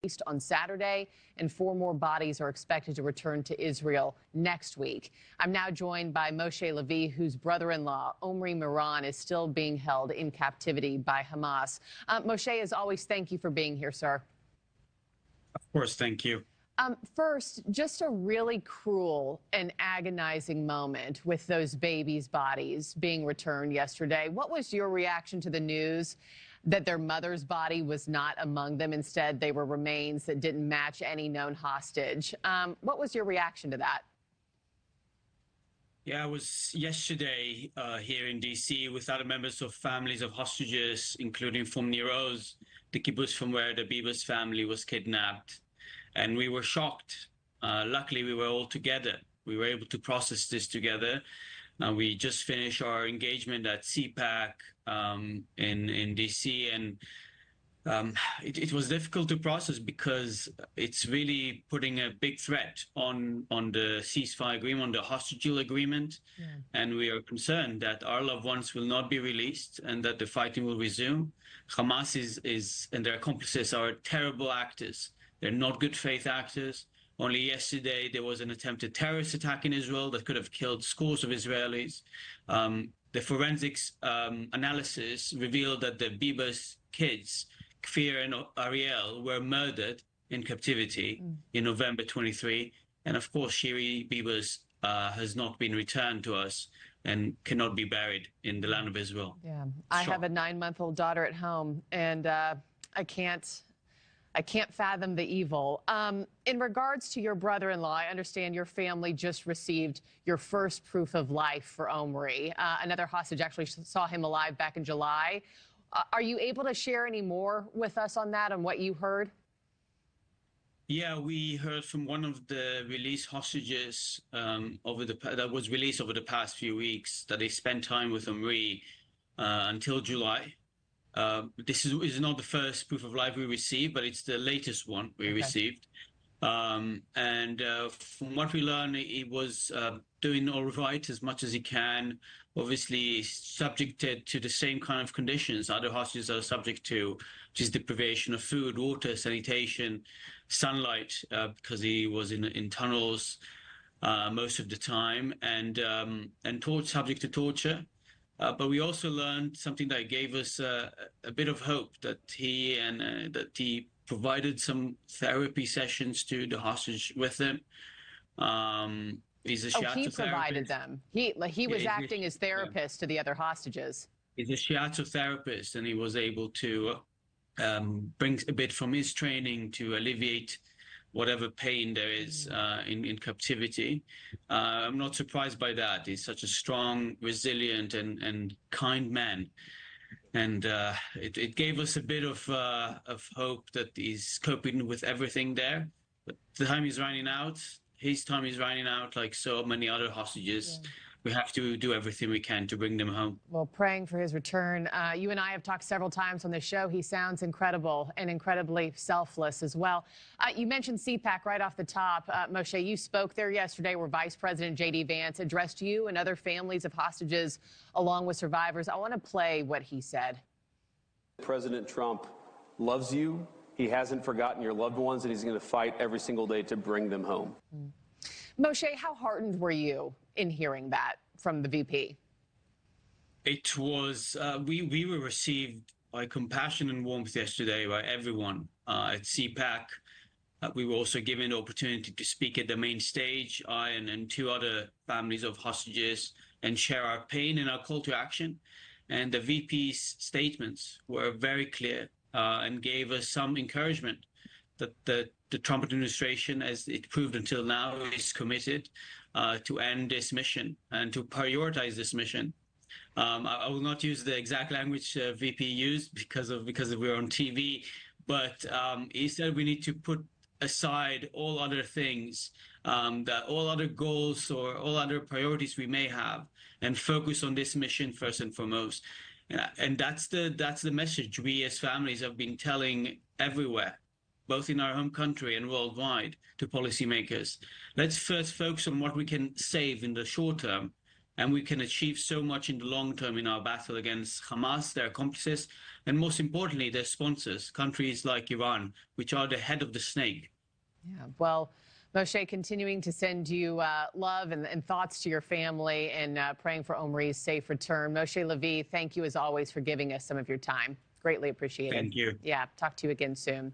released on Saturday, and 4 more bodies are expected to return to Israel next week. I'm now joined by Moshe Lavi, whose brother-in-law, Omri Miran, is still being held in captivity by Hamas. Moshe, as always, thank you for being here, sir. Of course, thank you. First, just a really cruel and agonizing moment with those babies' bodies being returned yesterday. What was your reaction to the news that their mother's body was not among them? Instead, they were remains that didn't match any known hostage. What was your reaction to that? Yeah, I was yesterday here in D.C. with other members of families of hostages, including from Niroz, the kibbutz from where the Bibas family was kidnapped. And we were shocked. Luckily, we were all together. We were able to process this together. Now, we just finished our engagement at CPAC in DC, and it was difficult to process because it's really putting a big threat on the ceasefire agreement, on the hostage deal agreement. Yeah. And we are concerned that our loved ones will not be released and that the fighting will resume. Hamas and their accomplices are terrible actors. They're not good faith actors. Only yesterday, there was an attempted terrorist attack in Israel that could have killed scores of Israelis. The forensics analysis revealed that the Bibas kids, Kfir and Ariel, were murdered in captivity in November 23. And of course, Shiri Bibas has not been returned to us and cannot be buried in the land of Israel. Yeah, I have a 9-month-old daughter at home, and I can't fathom the evil. In regards to your brother-in-law, I understand your family just received your first proof of life for Omri. Another hostage actually saw him alive back in July. Are you able to share any more with us on that, on what you heard? Yeah, we heard from one of the released hostages that was released over the past few weeks that they spent time with Omri until July. This is not the first proof of life we received, but it's the latest one we received. From what we learned, he was doing all right as much as he can. Obviously, subjected to the same kind of conditions other hostages are subject to, which is deprivation of food, water, sanitation, sunlight, because he was in tunnels most of the time, and subject to torture. But we also learned something that gave us a bit of hope, that he provided some therapy sessions to the hostage with him. He's a shiatsu he provided them. He was acting as therapist to the other hostages. He's a shiatsu therapist, and he was able to bring a bit from his training to alleviate whatever pain there is in captivity. I'm not surprised by that. He's such a strong, resilient, and kind man. And it gave us a bit of hope that he's coping with everything there. But the time is running out. His time is running out, like so many other hostages. Yeah. We have to do everything we can to bring them home. Well, praying for his return. You and I have talked several times on the show. He sounds incredible and incredibly selfless as well. You mentioned CPAC right off the top. Moshe, you spoke there yesterday where Vice President J.D. Vance addressed you and other families of hostages along with survivors. I want to play what he said. President Trump loves you. He hasn't forgotten your loved ones, and he's going to fight every single day to bring them home. Moshe, how heartened were you in hearing that from the VP? It was, we were received by compassion and warmth yesterday by everyone at CPAC. We were also given the opportunity to speak at the main stage, I and 2 other families of hostages, and share our pain and our call to action. And the VP's statements were very clear and gave us some encouragement that the Trump administration, as it proved until now, is committed to end this mission and to prioritize this mission. I will not use the exact language VP used because we're on TV, but he said we need to put aside all other things, that all other goals or all other priorities we may have, and focus on this mission first and foremost. And that's the message we as families have been telling everywhere, both in our home country and worldwide, to policymakers. Let's first focus on what we can save in the short term And we can achieve so much in the long term in our battle against Hamas, their accomplices, and most importantly, their sponsors, countries like Iran, which are the head of the snake. Yeah, well, Moshe, continuing to send you love and thoughts to your family and praying for Omri's safe return. Moshe Lavi, thank you as always for giving us some of your time. Greatly appreciated. Thank you. Yeah, talk to you again soon.